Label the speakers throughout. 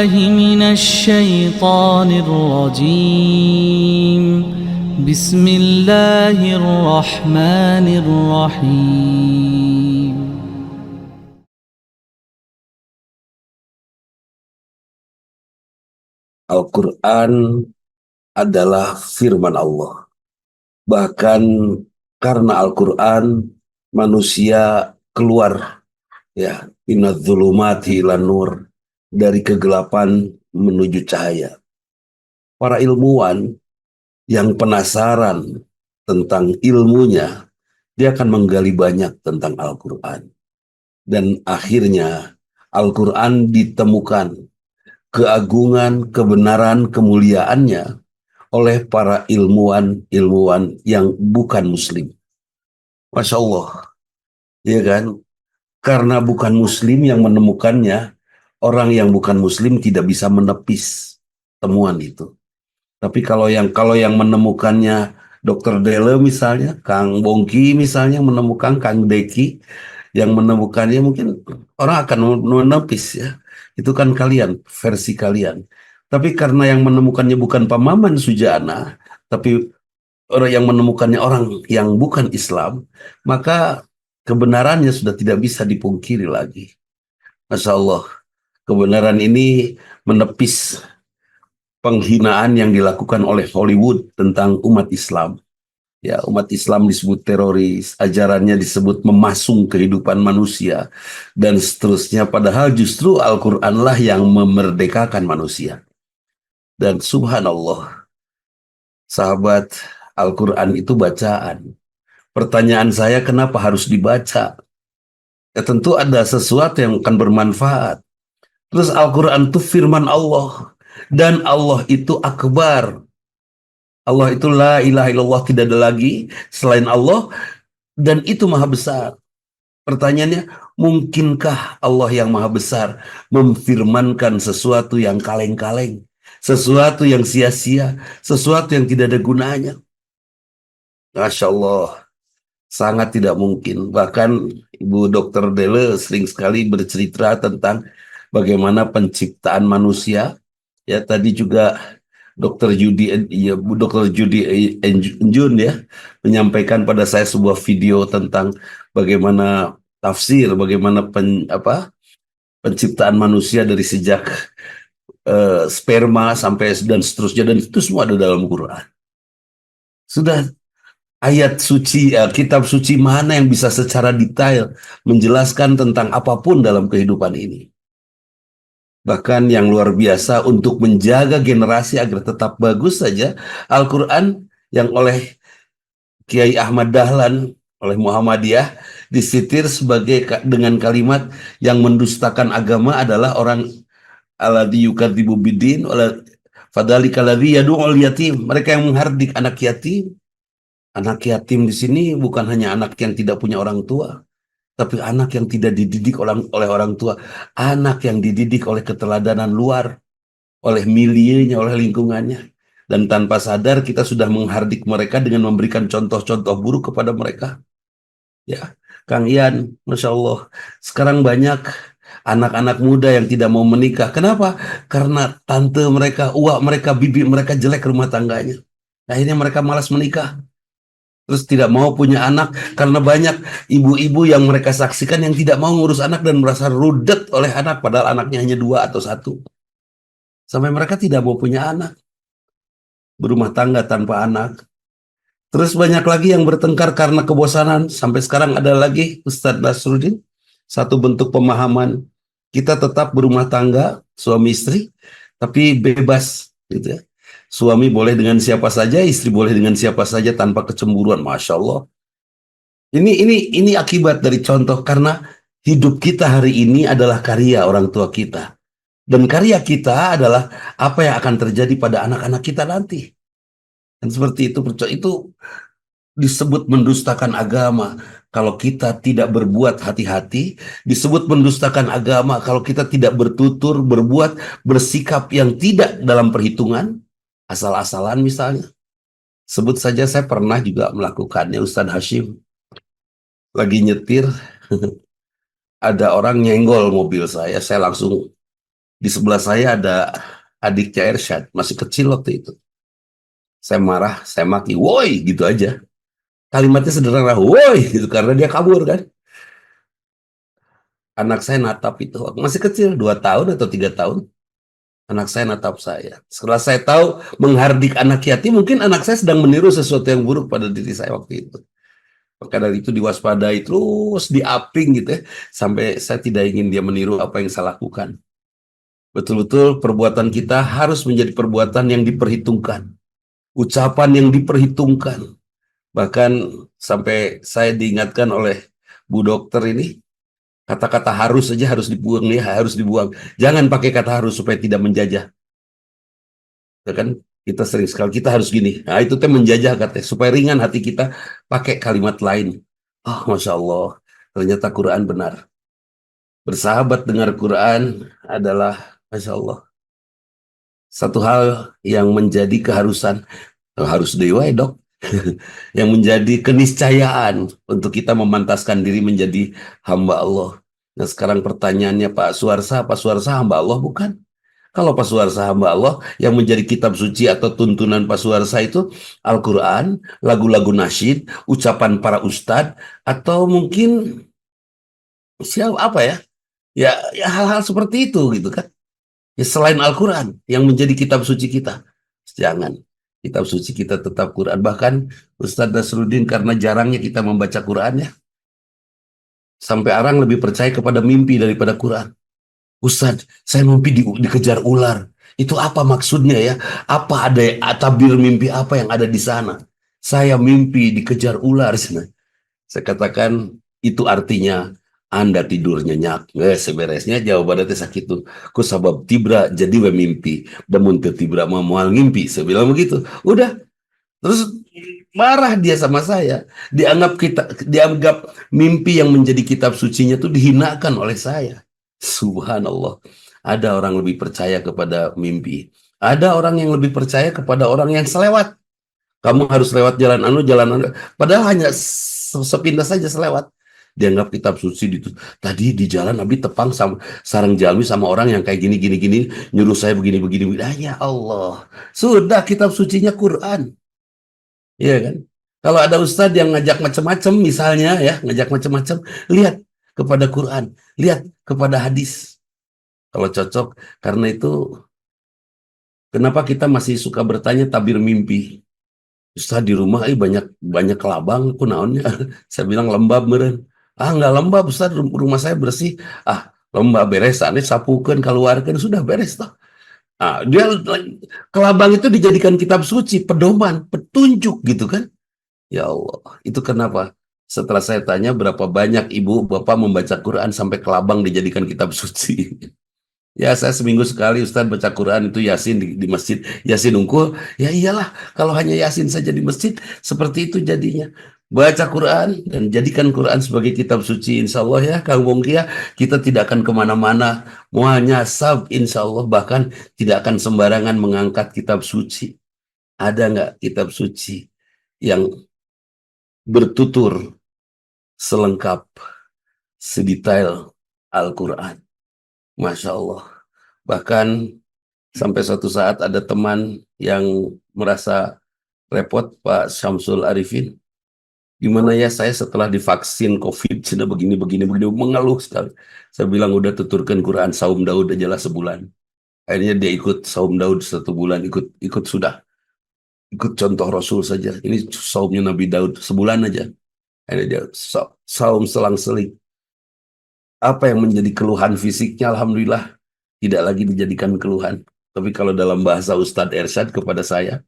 Speaker 1: بالله من الشيطان الرجيم. بسم الله الرحمن الرحيم.
Speaker 2: Al-Quran adalah firman Allah. Bahkan karena Al-Quran manusia keluar ya minadz-dzulumati ilan nur, dari kegelapan menuju cahaya. Para ilmuwan yang penasaran tentang ilmunya, dia akan menggali banyak tentang Al-Quran. Dan akhirnya Al-Quran ditemukan keagungan, kebenaran, kemuliaannya oleh para ilmuwan yang bukan muslim. Masya Allah, ya kan? Karena bukan muslim yang menemukannya, orang yang bukan muslim tidak bisa menepis temuan itu. Tapi kalau yang menemukannya Dr. Dele misalnya, Kang Bongki misalnya menemukan, Kang Deki yang menemukannya, mungkin orang akan menepis ya. Itu kan kalian, versi kalian. Tapi karena yang menemukannya bukan Pak Maman Sujana, tapi orang yang menemukannya orang yang bukan Islam, maka kebenarannya sudah tidak bisa dipungkiri lagi. Masya Allah, kebenaran ini menepis penghinaan yang dilakukan oleh Hollywood tentang umat Islam. Ya, umat Islam disebut teroris, ajarannya disebut memasung kehidupan manusia, dan seterusnya. Padahal justru Al-Quranlah yang memerdekakan manusia. Dan subhanallah, sahabat, Al-Quran itu bacaan. Pertanyaan saya, kenapa harus dibaca? Ya tentu ada sesuatu yang akan bermanfaat. Terus Al-Quran itu firman Allah. Dan Allah itu akbar. Allah itu la ilaha illallah, tidak ada lagi selain Allah. Dan itu maha besar. Pertanyaannya, mungkinkah Allah yang maha besar memfirmankan sesuatu yang kaleng-kaleng? Sesuatu yang sia-sia? Sesuatu yang tidak ada gunanya? Masya Allah. Sangat tidak mungkin. Bahkan Ibu Dr. Dele sering sekali bercerita tentang bagaimana penciptaan manusia. Ya, tadi juga Dr. Judy, ya, Bu Dr. Judy Enjun ya, menyampaikan pada saya sebuah video tentang bagaimana tafsir, bagaimana penciptaan manusia dari sejak sperma sampai dan seterusnya, dan itu semua ada dalam Quran. Sudah. Ayat suci, kitab suci mana yang bisa secara detail menjelaskan tentang apapun dalam kehidupan ini. Bahkan yang luar biasa untuk menjaga generasi agar tetap bagus saja, Al-Quran yang oleh Kiai Ahmad Dahlan, oleh Muhammadiyah, disitir sebagai dengan kalimat yang mendustakan agama adalah orang alladzi yukadzibu biddin, fadzalika alladzi yad'ul yatim, mereka yang menghardik anak yatim. Anak yatim di sini bukan hanya anak yang tidak punya orang tua, tapi anak yang tidak dididik oleh orang tua, anak yang dididik oleh keteladanan luar, oleh milieunya, oleh lingkungannya. Dan tanpa sadar kita sudah menghardik mereka dengan memberikan contoh-contoh buruk kepada mereka. Ya, Kang Ian, Masya Allah, sekarang banyak anak-anak muda yang tidak mau menikah. Kenapa? Karena tante mereka, uak mereka, bibi mereka jelek rumah tangganya. Akhirnya mereka malas menikah. Terus tidak mau punya anak karena banyak ibu-ibu yang mereka saksikan yang tidak mau ngurus anak dan merasa rudet oleh anak, padahal anaknya hanya 2 atau 1. Sampai mereka tidak mau punya anak, berumah tangga tanpa anak. Terus banyak lagi yang bertengkar karena kebosanan. Sampai sekarang ada lagi, Ustadz Nasruddin, satu bentuk pemahaman, kita tetap berumah tangga, suami istri, tapi bebas gitu ya. Suami boleh dengan siapa saja, istri boleh dengan siapa saja tanpa kecemburuan. Masya Allah. Ini akibat dari contoh, karena hidup kita hari ini adalah karya orang tua kita. Dan karya kita adalah apa yang akan terjadi pada anak-anak kita nanti. Dan seperti itu disebut mendustakan agama. Kalau kita tidak berbuat hati-hati, disebut mendustakan agama. Kalau kita tidak bertutur, berbuat, bersikap yang tidak dalam perhitungan, asal-asalan misalnya. Sebut saja saya pernah juga melakukannya, Ustadz Hashim. Lagi nyetir, ada orang nyenggol mobil saya langsung Di sebelah saya ada adiknya Ersyad, masih kecil waktu itu. Saya marah, saya maki, woi, gitu aja. Kalimatnya sederhana, woi, gitu, karena dia kabur kan. Anak saya natap itu, waktu masih kecil, 2 tahun atau 3 tahun. Anak saya natap saya. Setelah saya tahu menghardik anak yatim, mungkin anak saya sedang meniru sesuatu yang buruk pada diri saya waktu itu. Maka dari itu diwaspadai terus diaping gitu ya, sampai saya tidak ingin dia meniru apa yang saya lakukan. Betul-betul perbuatan kita harus menjadi perbuatan yang diperhitungkan, ucapan yang diperhitungkan. Bahkan sampai saya diingatkan oleh Bu Dokter ini, kata-kata harus saja harus dibuang ya, harus dibuang. Jangan pakai kata harus supaya tidak menjajah. Ya kan kita sering sekali kita harus gini. Nah itu teh menjajah katanya supaya ringan hati kita pakai kalimat lain. Oh, Masya Allah, ternyata Quran benar. Bersahabat dengar Quran adalah Masya Allah satu hal yang menjadi keharusan. Harus dewa dok. Yang menjadi keniscayaan untuk kita memantaskan diri menjadi hamba Allah. Nah sekarang pertanyaannya Pak Suarsa hamba Allah bukan? Kalau Pak Suarsa hamba Allah, yang menjadi kitab suci atau tuntunan Pak Suarsa itu Al-Quran, lagu-lagu nasyid, ucapan para ustadz, atau mungkin siapa apa ya? Ya hal-hal seperti itu gitu kan. Ya selain Al-Quran yang menjadi kitab suci kita. Jangan. Kitab suci kita tetap Quran. Bahkan Ustadz Nasruddin karena jarangnya kita membaca Quran ya. Sampai orang lebih percaya kepada mimpi daripada Quran. Ustadz, saya mimpi dikejar ular. Itu apa maksudnya ya? Apa ada tabir mimpi apa yang ada di sana? Saya mimpi dikejar ular. Saya katakan itu artinya Anda tidur nyenyak. Seberesnya jawabannya teh sakitu. Ku sabab tibra jadi we mimpi. Damun teu tibra mah moal ngimpi. Saya bilang begitu. Udah. Terus marah dia sama saya. Dianggap mimpi yang menjadi kitab sucinya itu dihinakan oleh saya. Subhanallah. Ada orang lebih percaya kepada mimpi. Ada orang yang lebih percaya kepada orang yang selewat. Kamu harus lewat jalan anu, jalan anu. Padahal hanya sepintas saja selewat. Dianggap kitab suci itu. Tadi di jalan Nabi tepang sama sarang jalmi sama orang yang kayak gini gini gini nyuruh saya begini begini. Ah, ya Allah. Sudah kitab sucinya Quran. Iya kan? Kalau ada ustadz yang ngajak macam-macam misalnya ya, ngajak macam-macam, lihat kepada Quran, lihat kepada hadis. Kalau cocok, karena itu kenapa kita masih suka bertanya tabir mimpi? Ustaz di rumah banyak banyak kelabang kunaonnya. Saya bilang lembab meureun. Ah nggak lembab Ustaz, rumah saya bersih. Ah lembab beres ane sapukeun keluarkan sudah beres toh. Ah dia kelabang itu dijadikan kitab suci, pedoman, petunjuk gitu kan. Ya Allah, itu kenapa? Setelah saya tanya berapa banyak ibu bapak membaca Quran sampai kelabang dijadikan kitab suci. Ya saya seminggu sekali Ustaz baca Quran itu Yasin di masjid. Yasin unggul, ya iyalah kalau hanya Yasin saja di masjid seperti itu jadinya. Baca Quran dan jadikan Quran sebagai kitab suci insya Allah ya Kang Bongkia. Kita tidak akan kemana-mana. Muanya sab insya Allah bahkan tidak akan sembarangan mengangkat kitab suci. Ada nggak kitab suci yang bertutur selengkap sedetail Al-Quran? Masya Allah. Bahkan sampai suatu saat ada teman yang merasa repot, Pak Syamsul Arifin. Gimana ya saya setelah divaksin COVID, sudah begini, mengeluh sekali. Saya bilang udah tuturkan Quran Saum Daud aja lah sebulan. Akhirnya dia ikut Saum Daud 1 bulan, ikut sudah. Ikut contoh Rasul saja. Ini saumnya Nabi Daud sebulan aja. Akhirnya dia saum selang-seling. Apa yang menjadi keluhan fisiknya, Alhamdulillah, tidak lagi dijadikan keluhan. Tapi kalau dalam bahasa Ustadz Ersyad kepada saya,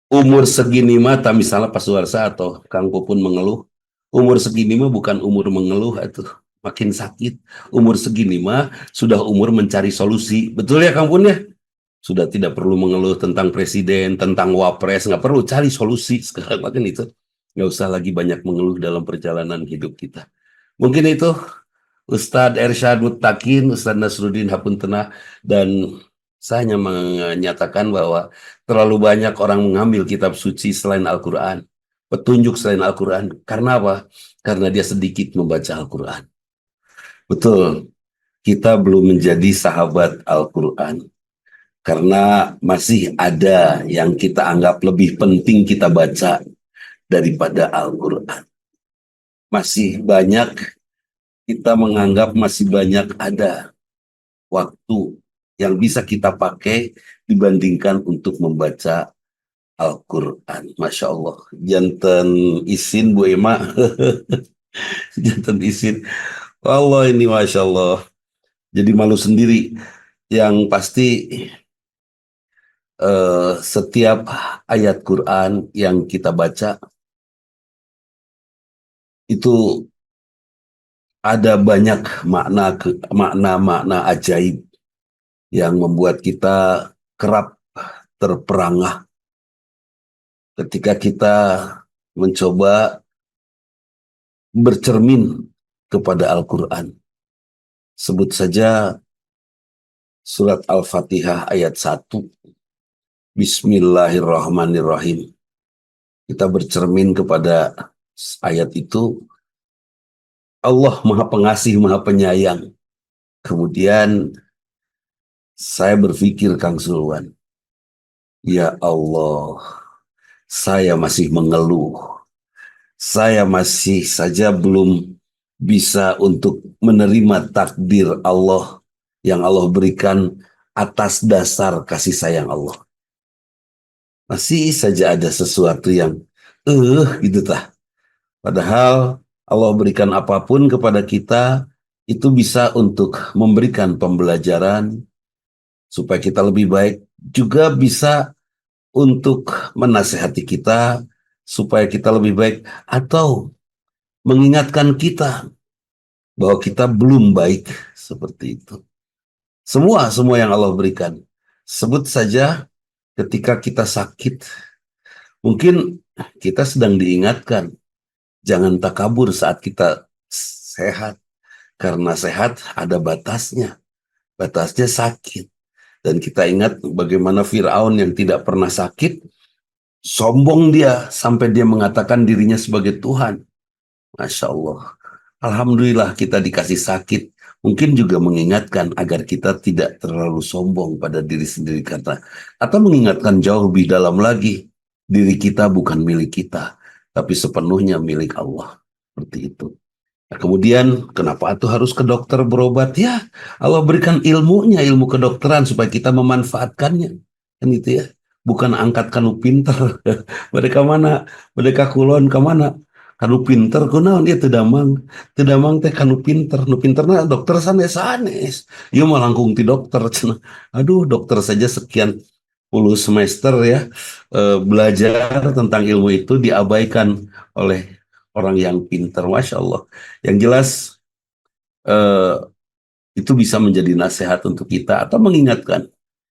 Speaker 2: umur segini mah, misalnya Pak Suarsa atau Kang Pupun mengeluh, umur segini mah bukan umur mengeluh, itu makin sakit. Umur segini mah sudah umur mencari solusi. Betul ya Kang Pun ya? Sudah tidak perlu mengeluh tentang presiden, tentang wapres, nggak perlu cari solusi sekarang makin itu. Nggak usah lagi banyak mengeluh dalam perjalanan hidup kita. Mungkin itu Ustadz Ersyad Muttaqin, Ustadz Nasruddin Hapuntenah, dan saya hanya menyatakan bahwa terlalu banyak orang mengambil kitab suci selain Al-Quran, petunjuk selain Al-Quran. Karena apa? Karena dia sedikit membaca Al-Quran. Betul. kita belum menjadi sahabat Al-Quran. Karena masih ada yang kita anggap lebih penting kita baca daripada Al-Quran. Masih banyak kita menganggap masih banyak ada waktu yang bisa kita pakai dibandingkan untuk membaca Al-Quran. Masya Allah. Janten isin Bu Ema. Janten isin. Allah ini Masya Allah. Jadi malu sendiri. Yang pasti setiap ayat Quran yang kita baca itu ada banyak makna-makna ajaib yang membuat kita kerap terperangah ketika kita mencoba bercermin kepada Al-Quran. Sebut saja surat Al-Fatihah ayat 1. Bismillahirrahmanirrahim. Kita bercermin kepada ayat itu. Allah Maha Pengasih, Maha Penyayang. Kemudian saya berpikir, Kang Sulwan, ya Allah, saya masih mengeluh. Saya masih saja belum bisa untuk menerima takdir Allah yang Allah berikan atas dasar kasih sayang Allah. Masih saja ada sesuatu yang gitu tah. Padahal Allah berikan apapun kepada kita itu bisa untuk memberikan pembelajaran supaya kita lebih baik, juga bisa untuk menasehati kita supaya kita lebih baik, atau mengingatkan kita bahwa kita belum baik, seperti itu. Semua yang Allah berikan. Sebut saja ketika kita sakit, mungkin kita sedang diingatkan, jangan takabur saat kita sehat. Karena sehat ada batasnya. Batasnya sakit. Dan kita ingat bagaimana Fir'aun yang tidak pernah sakit, sombong dia sampai dia mengatakan dirinya sebagai Tuhan. Masya Allah. Alhamdulillah kita dikasih sakit. Mungkin juga mengingatkan agar kita tidak terlalu sombong pada diri sendiri, kata. Atau mengingatkan jauh lebih dalam lagi. Diri kita bukan milik kita, tapi sepenuhnya milik Allah. Seperti itu. Nah, kemudian kenapa itu harus ke dokter berobat? Ya, Allah berikan ilmunya, ilmu kedokteran supaya kita memanfaatkannya. Kan gitu ya. Bukan angkat kanu pinter. Mereka mana? Mereka kulon ke mana? Kanu pinter kunaon dia tedamang. Tedamang teh kanu pinter. Nu pinterna dokter sanes-sanes. Ieu mah langkung ti dokter cenah. Aduh, dokter saja sekian puluh semester ya belajar tentang ilmu itu diabaikan oleh orang yang pintar, Masya Allah. Yang jelas eh, itu bisa menjadi nasihat untuk kita atau mengingatkan.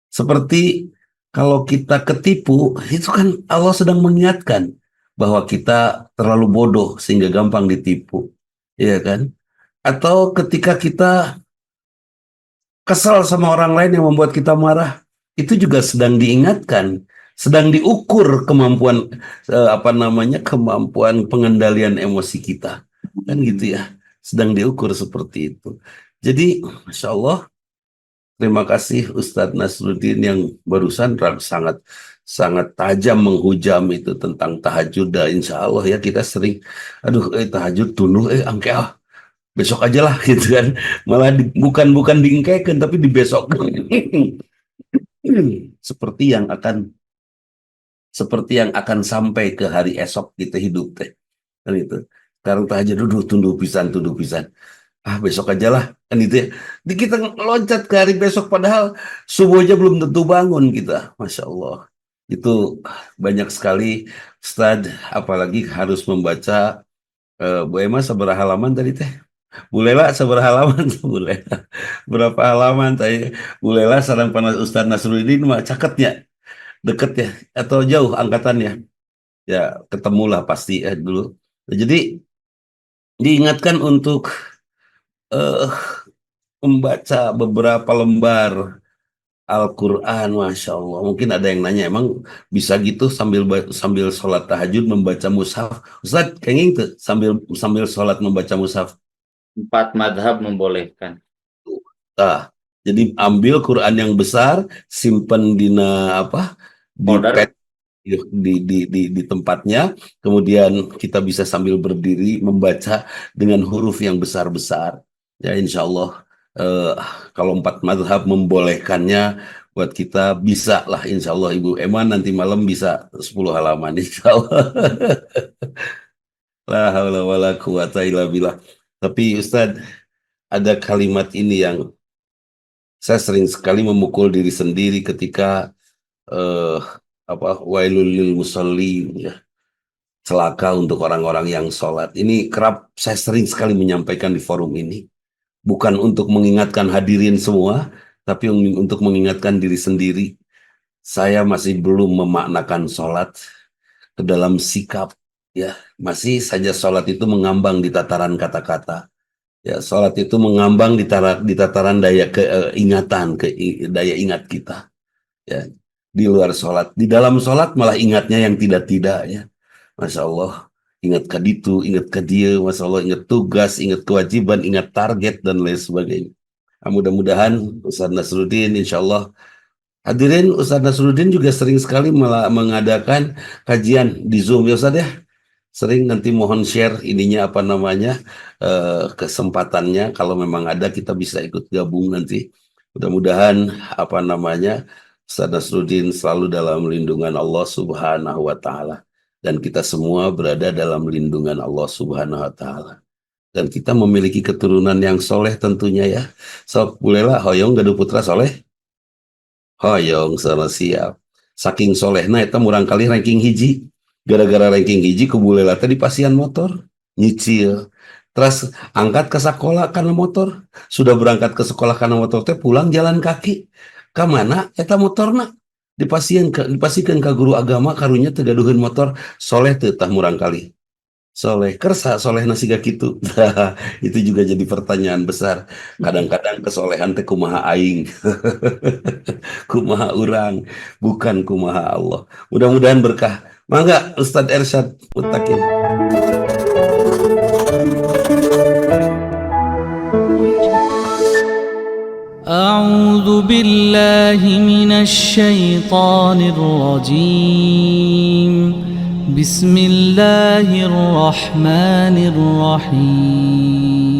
Speaker 2: Seperti kalau kita ketipu, itu kan Allah sedang mengingatkan bahwa kita terlalu bodoh sehingga gampang ditipu. Iya kan? Atau ketika kita kesal sama orang lain yang membuat kita marah, itu juga sedang diingatkan, sedang diukur kemampuan kemampuan pengendalian emosi kita, kan gitu ya, sedang diukur seperti itu. Jadi, Masya Allah, terima kasih Ustadz Nasruddin yang barusan sangat sangat tajam menghujam itu tentang tahajud. Dan insya Allah ya kita sering, aduh tahajud tunduh angke besok aja lah gitu kan, malah bukan diingkekan tapi dibesok. seperti yang akan sampai ke hari esok kita hidup teh kan itu. Sekarang tahajud duduk tunduh pisan besok aja lah kan itu ya. Kita loncat ke hari besok padahal subuh aja belum tentu bangun kita. Masya Allah, itu banyak sekali Ustadz, apalagi harus membaca Bu Ema seberapa halaman tadi teh? Bu Lela seberapa halaman? Bu Lela berapa halaman tadi? Bu Lela sareng panas Ustadz Nasruddin mah caketnya deket ya atau jauh angkatannya? Ya ketemulah pasti dulu. Jadi diingatkan untuk eh, membaca beberapa lembar Al-Quran, Masya Allah. Mungkin ada yang nanya, emang bisa gitu sambil sholat tahajud membaca mushaf? Ustaz, kayaknya itu sambil sholat membaca mushaf.
Speaker 3: 4 madhab membolehkan.
Speaker 2: Nah, jadi ambil Quran yang besar, simpen dina apa? Di
Speaker 3: Folder.
Speaker 2: pet di tempatnya, kemudian kita bisa sambil berdiri membaca dengan huruf yang besar-besar. Ya, insya Allah kalau 4 mazhab membolehkannya, buat kita bisa lah, insya Allah Ibu Eman nanti malam bisa 10 halaman, insya Allah. La haula wala quwata illa billah. Tapi Ustadz, ada kalimat ini yang saya sering sekali memukul diri sendiri ketika eh, wailul lil musallin, ya, celaka untuk orang-orang yang sholat. Ini kerap saya sering sekali menyampaikan di forum ini, bukan untuk mengingatkan hadirin semua, tapi untuk mengingatkan diri sendiri. Saya masih belum memaknakan sholat ke dalam sikap, ya, masih saja sholat itu mengambang di tataran kata-kata. Ya, sholat itu mengambang di tataran daya keingatan, daya ingat kita. Ya, di luar sholat, di dalam sholat malah ingatnya yang tidak-tidak, ya. Masya Allah, ingat ke ditu, ingat ke dia, Masya Allah, ingat tugas, ingat kewajiban, ingat target, dan lain sebagainya. Nah, mudah-mudahan Ustaz Nasruddin, insya Allah, hadirin, Ustaz Nasruddin juga sering sekali mengadakan kajian di Zoom, ya Ustaz, ya. Sering, nanti mohon share ininya apa namanya, kesempatannya, kalau memang ada kita bisa ikut gabung nanti. Mudah-mudahan apa namanya, Ustaz Nasruddin selalu dalam lindungan Allah Subhanahu wa taala, dan kita semua berada dalam lindungan Allah Subhanahu wa taala, dan kita memiliki keturunan yang soleh tentunya, ya. Sok bolehlah hoyong gaduh putra soleh, hoyong sama siap. Saking solehna eta murang kali ranking hiji. Gara-gara ranking hiji kubulela teh di pasian motor, nyicil. Terus angkat ke sekolah karena motor. Sudah berangkat ke sekolah karena motor teh pulang jalan kaki. Ka mana eta motorna? Dipasieun ka guru agama karunya teu gaduheun motor, soleh teu tah murang kali. Soleh kersa soleh nasiga gitu. Itu juga jadi pertanyaan besar. Kadang-kadang kesolehan teh kumaha aing. Kumaha urang, bukan kumaha Allah. Mudah-mudahan berkah. Mangga Ustadz Ersyad Mutakin.
Speaker 1: أعوذ بالله من الشيطان الرجيم بسم الله الرحمن الرحيم